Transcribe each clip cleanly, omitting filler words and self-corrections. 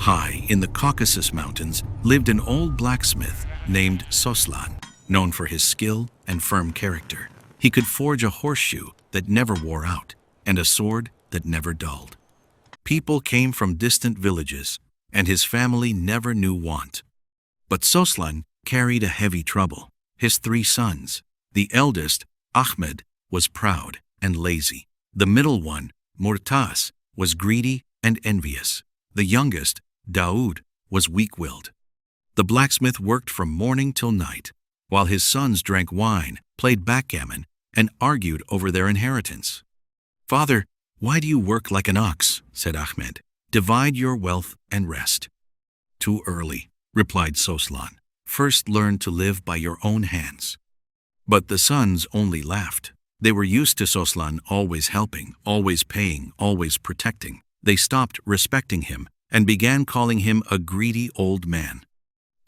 High in the Caucasus Mountains lived an old blacksmith named Soslan, known for his skill and firm character. He could forge a horseshoe that never wore out and a sword that never dulled. People came from distant villages, and his family never knew want. But Soslan carried a heavy trouble. His 3 sons, the eldest, Ahmed, was proud and lazy. The middle one, Murtaz, was greedy and envious. The youngest, Daoud, was weak-willed. The blacksmith worked from morning till night, while his sons drank wine, played backgammon, and argued over their inheritance. "Father, why do you work like an ox?" said Ahmed. "Divide your wealth and rest." "Too early," replied Soslan. "First learn to live by your own hands." But the sons only laughed. They were used to Soslan always helping, always paying, always protecting. They stopped respecting him and began calling him a greedy old man.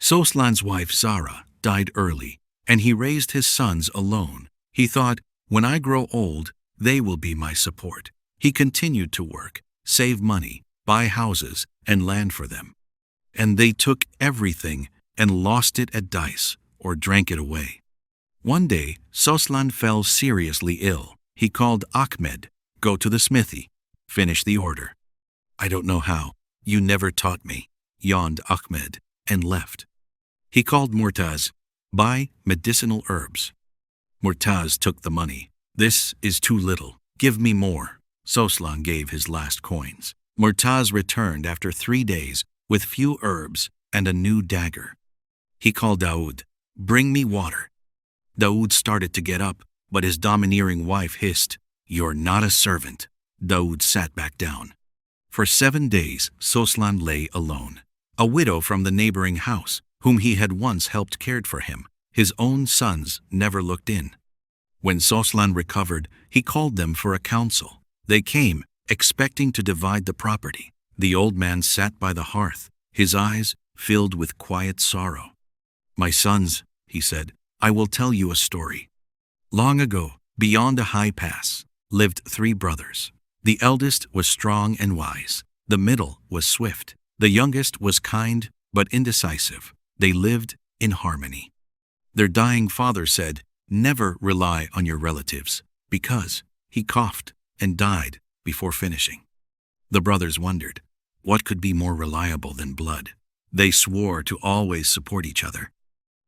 Soslan's wife Zara died early, and he raised his sons alone. He thought, "When I grow old, they will be my support." He continued to work, save money, buy houses and land for them. And they took everything and lost it at dice or drank it away. One day, Soslan fell seriously ill. He called Ahmed. "Go to the smithy. Finish the order." "I don't know how. You never taught me," yawned Ahmed, and left. He called Murtaz. "Buy medicinal herbs." Murtaz took the money. "This is too little. Give me more." Soslan gave his last coins. Murtaz returned after 3 days with few herbs and a new dagger. He called Daoud. "Bring me water." Daoud started to get up, but his domineering wife hissed, "You're not a servant." Daoud sat back down. For 7 days, Soslan lay alone. A widow from the neighboring house, whom he had once helped cared for him. His own sons never looked in. When Soslan recovered, he called them for a council. They came, expecting to divide the property. The old man sat by the hearth, his eyes filled with quiet sorrow. "My sons," he said, "I will tell you a story. Long ago, beyond a high pass, lived 3 brothers. The eldest was strong and wise. The middle was swift. The youngest was kind but indecisive. They lived in harmony. Their dying father said, 'Never rely on your relatives,' because he coughed and died before finishing. The brothers wondered, what could be more reliable than blood? They swore to always support each other.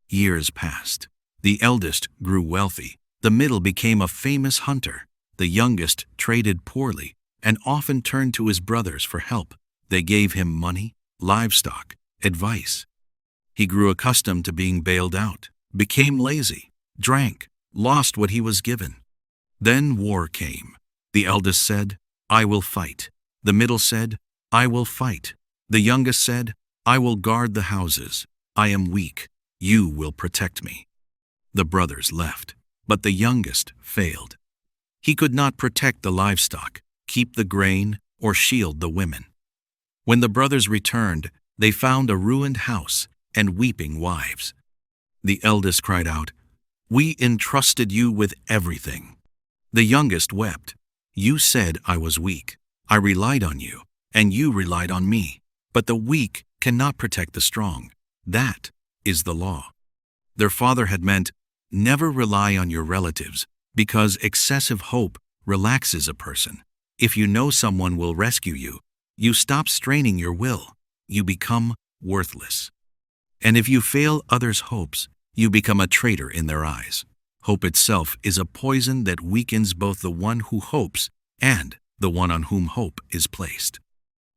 Years passed. The eldest grew wealthy. The middle became a famous hunter. The youngest traded poorly and often turned to his brothers for help. They gave him money, livestock, advice. He grew accustomed to being bailed out, became lazy, drank, lost what he was given. Then war came. The eldest said, "I will fight." The middle said, "I will fight." The youngest said, "I will guard the houses. I am weak. You will protect me." The brothers left, but the youngest failed. He could not protect the livestock, keep the grain, or shield the women. When the brothers returned, they found a ruined house and weeping wives. The eldest cried out, "We entrusted you with everything." The youngest wept, "You said I was weak. I relied on you, and you relied on me. But the weak cannot protect the strong. That is the law." Their father had meant, never rely on your relatives, because excessive hope relaxes a person. If you know someone will rescue you, you stop straining your will. You become worthless. And if you fail others' hopes, you become a traitor in their eyes. Hope itself is a poison that weakens both the one who hopes and the one on whom hope is placed.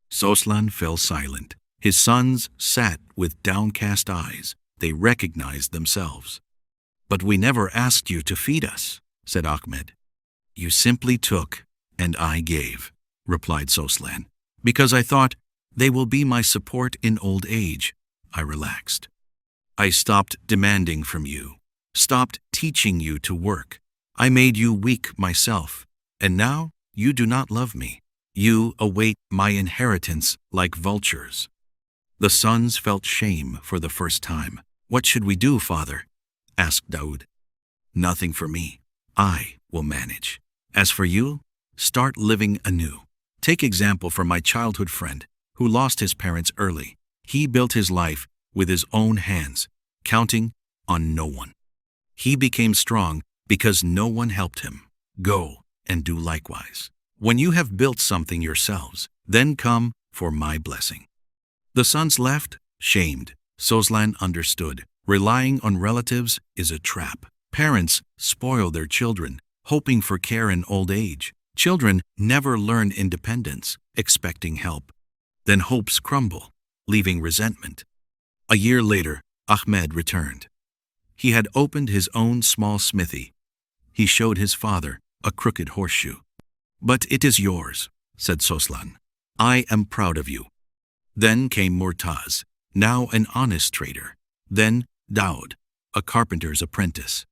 Soslan fell silent. His sons sat with downcast eyes. They recognized themselves. "But we never asked you to feed us," said Ahmed. "You simply took, and I gave," replied Soslan. "Because I thought, they will be my support in old age," I relaxed. I stopped demanding from you, stopped teaching you to work. I made you weak myself, and now you do not love me. You await my inheritance like vultures." The sons felt shame for the first time. "What should we do, father?" asked Daoud. "Nothing for me. I will manage. As for you, start living anew. Take example from my childhood friend, who lost his parents early. He built his life with his own hands, counting on no one. He became strong because no one helped him. Go and do likewise. When you have built something yourselves, then come for my blessing. The sons left, shamed. Soslan understood. Relying on relatives is a trap. Parents spoil their children, hoping for care in old age. Children never learn independence, expecting help. Then hopes crumble, leaving resentment. A year later, Ahmed returned. He had opened his own small smithy. He showed his father a crooked horseshoe. "But it is yours," said Soslan. "I am proud of you." Then came Murtaz, now an honest trader. Then Daoud, a carpenter's apprentice.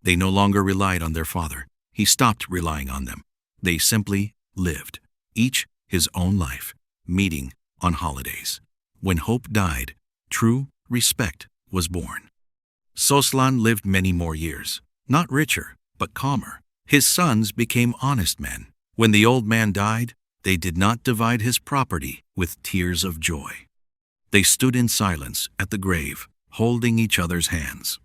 They no longer relied on their father. He stopped relying on them. They simply lived, each his own life, meeting on holidays. When hope died, true respect was born. Soslan lived many more years, not richer, but calmer. His sons became honest men. When the old man died, they did not divide his property with tears of joy. They stood in silence at the grave, holding each other's hands.